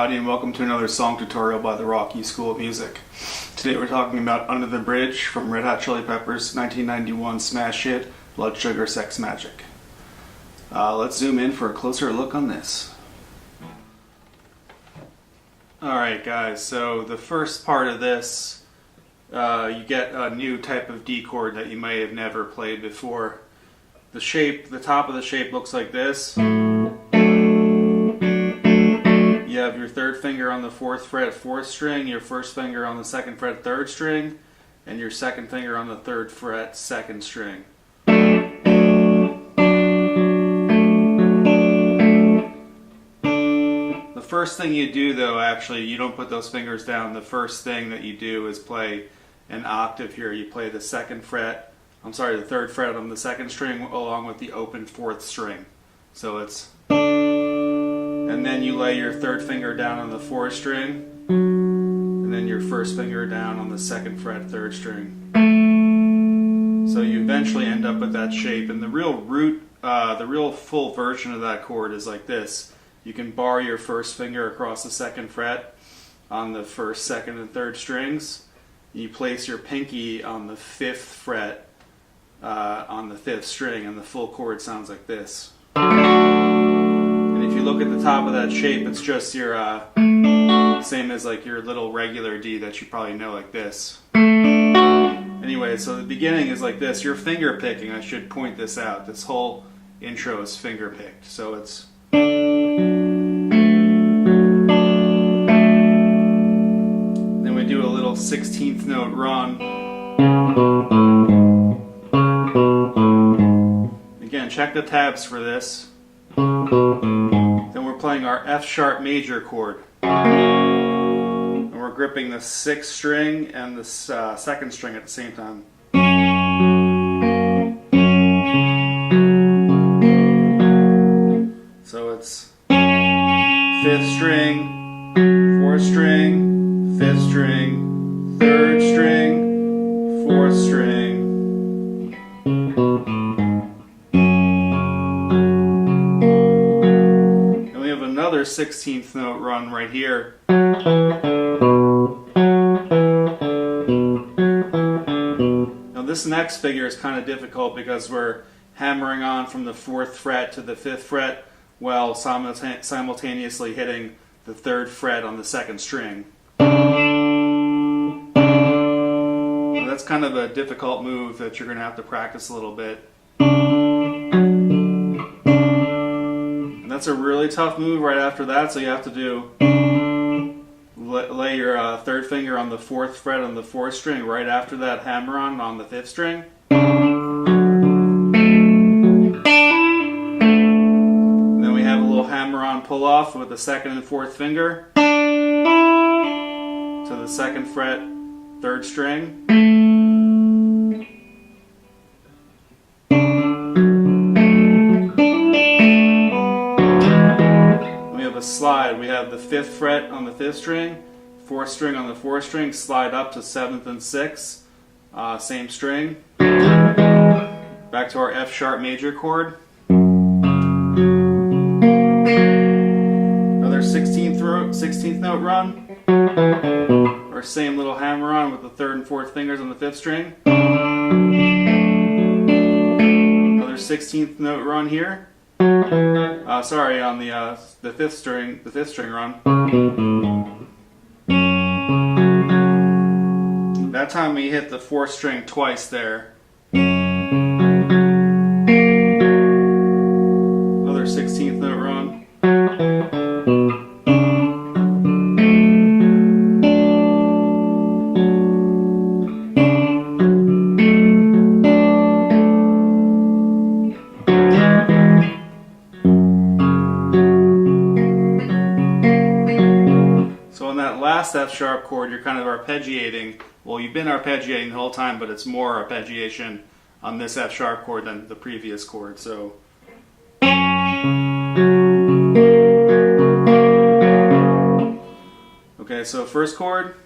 everybody, and welcome to another song tutorial by the Rocky School of Music. Today we're talking about Under the Bridge from Red Hot Chili Peppers' 1991 smash hit, Blood Sugar Sex Magik. Let's zoom in for a closer look on this. Alright guys, so the first part of this, you get a new type of D chord that you may have never played before. The top of the shape looks like this. You have your third finger on the 4th fret 4th string, your first finger on the 2nd fret 3rd string, and your second finger on the 3rd fret 2nd string. The first thing you do though, actually, you don't put those fingers down. The first thing that you do is play an octave here. You play the 3rd fret on the 2nd string along with the open 4th string. So it's... And then you lay your 3rd finger down on the 4th string, and then your first finger down on the 2nd fret 3rd string. So you eventually end up with that shape, and the real full version of that chord is like this. You can bar your first finger across the 2nd fret on the 1st, 2nd, and 3rd strings. You place your pinky on the 5th fret on the 5th string, and the full chord sounds like this. If you look at the top of that shape, it's just your same as like your little regular D that you probably know, like this. Anyway, so the beginning is like this. You're finger picking. I should point this out. This whole intro is finger picked. So it's... Then we do a little 16th note run. Again, check the tabs for this. Then we're playing our F sharp major chord. And we're gripping the 6th string and the 2nd string at the same time. So it's 5th string, 4th string, 5th string, 3rd string, 4th string. Another 16th note run right here. Now this next figure is kind of difficult because we're hammering on from the 4th fret to the 5th fret while simultaneously hitting the 3rd fret on the 2nd string. Now that's kind of a difficult move that you're going to have to practice a little bit. That's a really tough move right after that, so you have to lay your 3rd finger on the 4th fret on the 4th string right after that hammer on the 5th string. And then we have a little hammer on pull off with the 2nd and 4th finger to the 2nd fret 3rd string. Slide. We have the 5th fret on the 5th string, 4th string on the 4th string, slide up to 7th and 6th, same string. Back to our F sharp major chord. Another 16th note run. Our same little hammer on with the 3rd and 4th fingers on the 5th string. Another 16th note run here. On the 5th string run. That time we hit the 4th string twice there. Another 16th note run. Last F sharp chord, you're kind of arpeggiating. Well, you've been arpeggiating the whole time, but it's more arpeggiation on this F sharp chord than the previous chord. So okay, so first chord.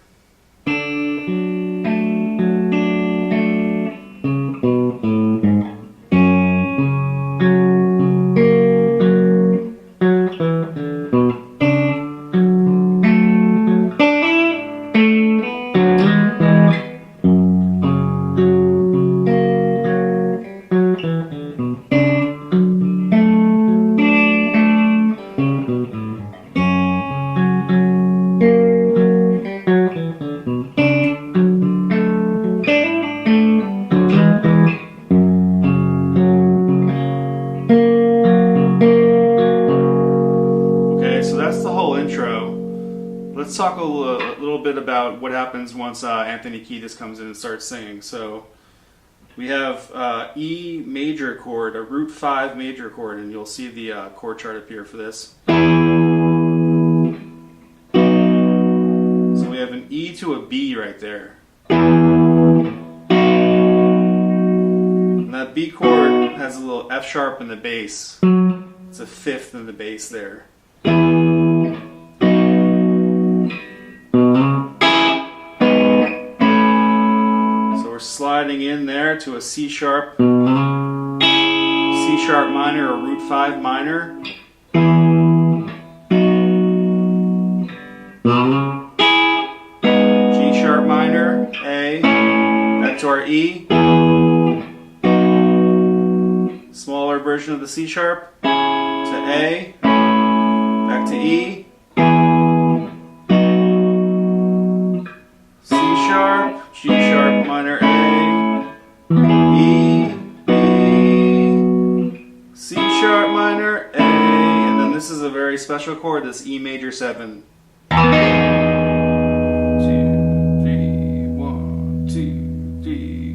intro, let's talk a little bit about what happens once Anthony Kiedis comes in and starts singing. So we have E major chord, a root 5 major chord, and you'll see the chord chart appear for this. So we have an E to a B right there. And that B chord has a little F sharp in the bass. It's a fifth in the bass there. So we're sliding in there to a C sharp minor, or root 5 minor. G sharp minor, A, back to our E. Smaller version of the C sharp, to A, back to E, C sharp, G sharp minor, A, E, C sharp minor, A, and then this is a very special chord, this E major 7. 2, 3, 1, 2, 3.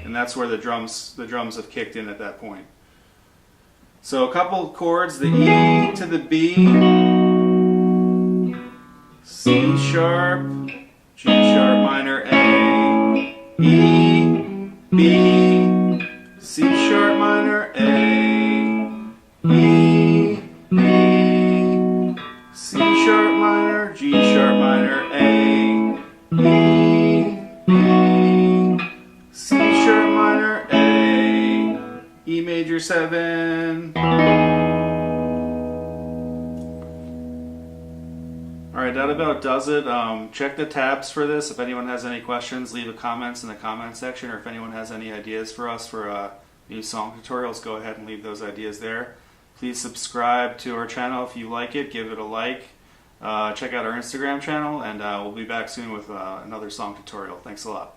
And that's where the drums have kicked in at that point. So a couple chords, the E to the B, C sharp, G sharp minor, A, E, B, C sharp minor, A, E, C sharp minor, G sharp minor, A, E, C sharp minor, A, E major 7. Alright, that about does it. Check the tabs for this. If anyone has any questions, leave the comments in the comment section, or if anyone has any ideas for us for new song tutorials, go ahead and leave those ideas there. Please subscribe to our channel if you like it, give it a like. Check out our Instagram channel, and we'll be back soon with another song tutorial. Thanks a lot.